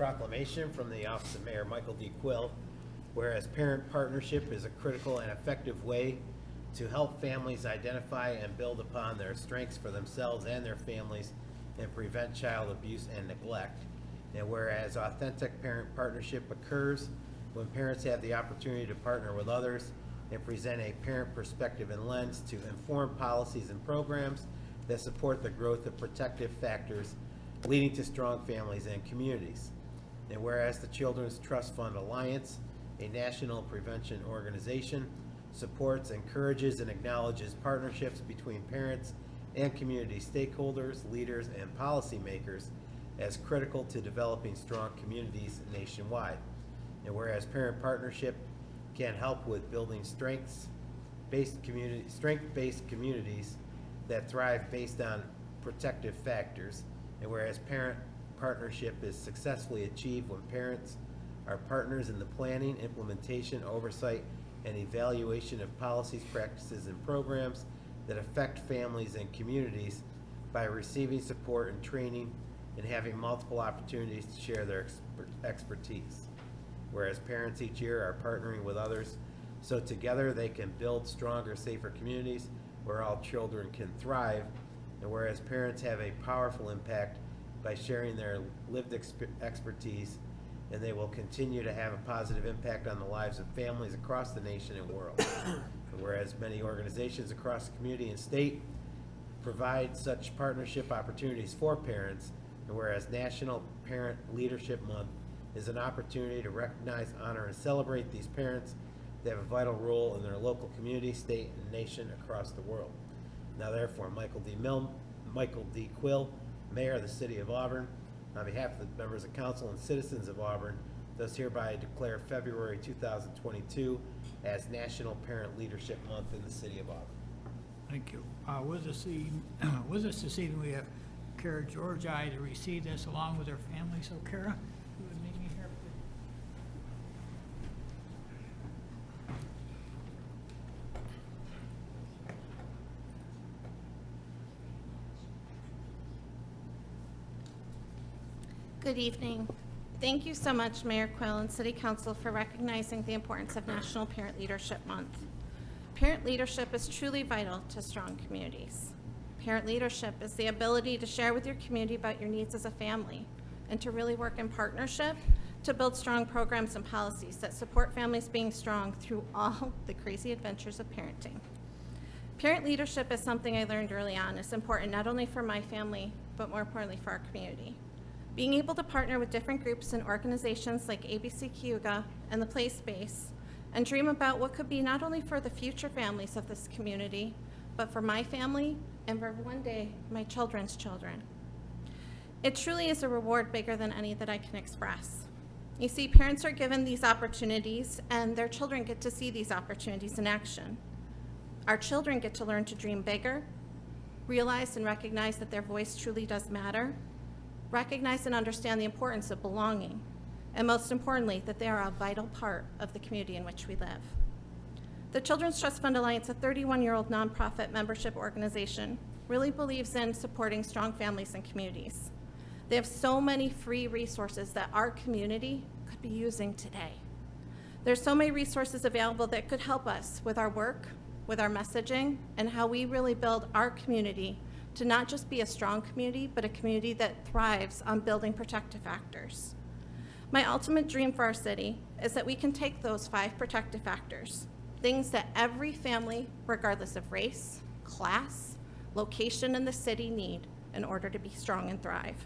proclamation from the Office of Mayor Michael D. Quill, whereas parent partnership is a critical and effective way to help families identify and build upon their strengths for themselves and their families and prevent child abuse and neglect. And whereas authentic parent partnership occurs when parents have the opportunity to partner with others and present a parent perspective and lens to inform policies and programs that support the growth of protective factors leading to strong families and communities. And whereas the Children's Trust Fund Alliance, a national prevention organization, supports, encourages, and acknowledges partnerships between parents and community stakeholders, leaders, and policymakers as critical to developing strong communities nationwide. And whereas parent partnership can help with building strength-based communities that thrive based on protective factors. And whereas parent partnership is successfully achieved when parents are partners in the planning, implementation, oversight, and evaluation of policies, practices, and programs that affect families and communities by receiving support and training and having multiple opportunities to share their expertise. Whereas parents each year are partnering with others so together they can build stronger, safer communities where all children can thrive. And whereas parents have a powerful impact by sharing their lived expertise, and they will continue to have a positive impact on the lives of families across the nation and world. And whereas many organizations across the community and state provide such partnership opportunities for parents, and whereas National Parent Leadership Month is an opportunity to recognize, honor, and celebrate these parents that have a vital role in their local community, state, and nation across the world. Now therefore, Michael D. Quill, Mayor of the City of Auburn, on behalf of the members of council and citizens of Auburn, does hereby declare February 2022 as National Parent Leadership Month in the City of Auburn. Thank you. With us this evening, we have Kara Georgi to receive this along with her family. So Kara, you would meet me here, please. Good evening. Thank you so much, Mayor Quill and City Council, for recognizing the importance of National Parent Leadership Month. Parent leadership is truly vital to strong communities. Parent leadership is the ability to share with your community about your needs as a family and to really work in partnership to build strong programs and policies that support families being strong through all the crazy adventures of parenting. Parent leadership is something I learned early on is important not only for my family, but more importantly for our community. Being able to partner with different groups and organizations like ABC Cayuga and the Play Space and dream about what could be not only for the future families of this community, but for my family and for one day, my children's children. It truly is a reward bigger than any that I can express. You see, parents are given these opportunities and their children get to see these opportunities in action. Our children get to learn to dream bigger, realize and recognize that their voice truly does matter, recognize and understand the importance of belonging, and most importantly, that they are a vital part of the community in which we live. The Children's Trust Fund Alliance, a 31-year-old nonprofit membership organization, really believes in supporting strong families and communities. They have so many free resources that our community could be using today. There's so many resources available that could help us with our work, with our messaging, and how we really build our community to not just be a strong community, but a community that thrives on building protective factors. My ultimate dream for our city is that we can take those 5 protective factors, things that every family, regardless of race, class, location in the city need in order to be strong and thrive.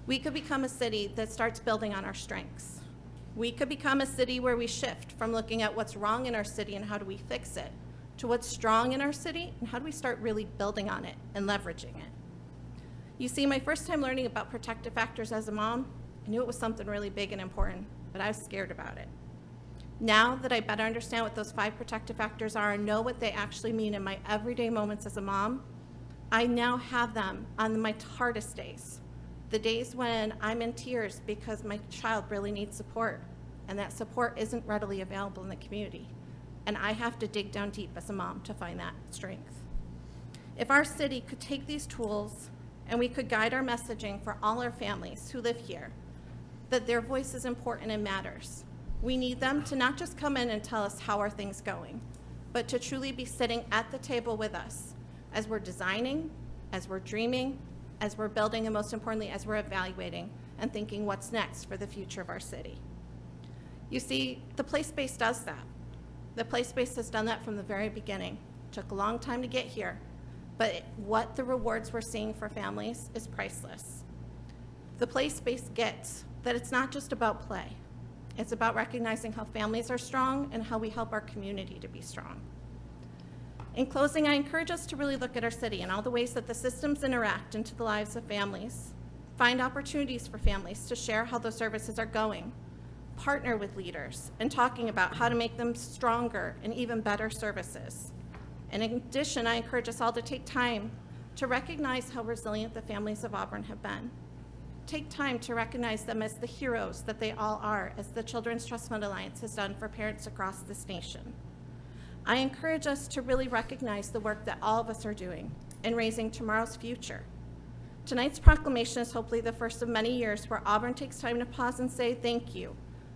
We could become a city that starts building on our strengths. We could become a city where we shift from looking at what's wrong in our city and how do we fix it, to what's strong in our city and how do we start really building on it and leveraging it. You see, my first time learning about protective factors as a mom, I knew it was something really big and important, but I was scared about it. Now that I better understand what those 5 protective factors are and know what they actually mean in my everyday moments as a mom, I now have them on my hardest days, the days when I'm in tears because my child really needs support, and that support isn't readily available in the community. And I have to dig down deep as a mom to find that strength. If our city could take these tools and we could guide our messaging for all our families who live here, that their voice is important and matters. We need them to not just come in and tell us how are things going, but to truly be sitting at the table with us as we're designing, as we're dreaming, as we're building, and most importantly, as we're evaluating and thinking what's next for the future of our city. You see, the place-based does that. The place-based has done that from the very beginning. Took a long time to get here, but what the rewards we're seeing for families is priceless. The place-based gets that it's not just about play. It's about recognizing how families are strong and how we help our community to be strong. In closing, I encourage us to really look at our city and all the ways that the systems interact into the lives of families. Find opportunities for families to share how those services are going. Partner with leaders in talking about how to make them stronger and even better services. And in addition, I encourage us all to take time to recognize how resilient the families of Auburn have been. Take time to recognize them as the heroes that they all are, as the Children's Trust Fund Alliance has done for parents across this nation. I encourage us to really recognize the work that all of us are doing in raising tomorrow's future. Tonight's proclamation is hopefully the first of many years where Auburn takes time to pause and say thank you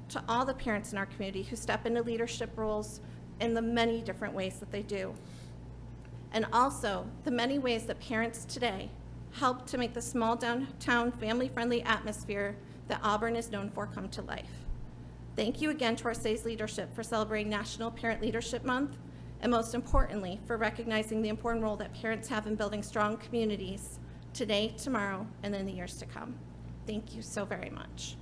to all the parents in our community who step into leadership roles in the many different ways that they do. And also the many ways that parents today help to make the small downtown family-friendly atmosphere that Auburn is known for come to life. Thank you again to our city's leadership for celebrating National Parent Leadership Month, and most importantly, for recognizing the important role that parents have in building strong communities today, tomorrow, and in the years to come. Thank you so very much.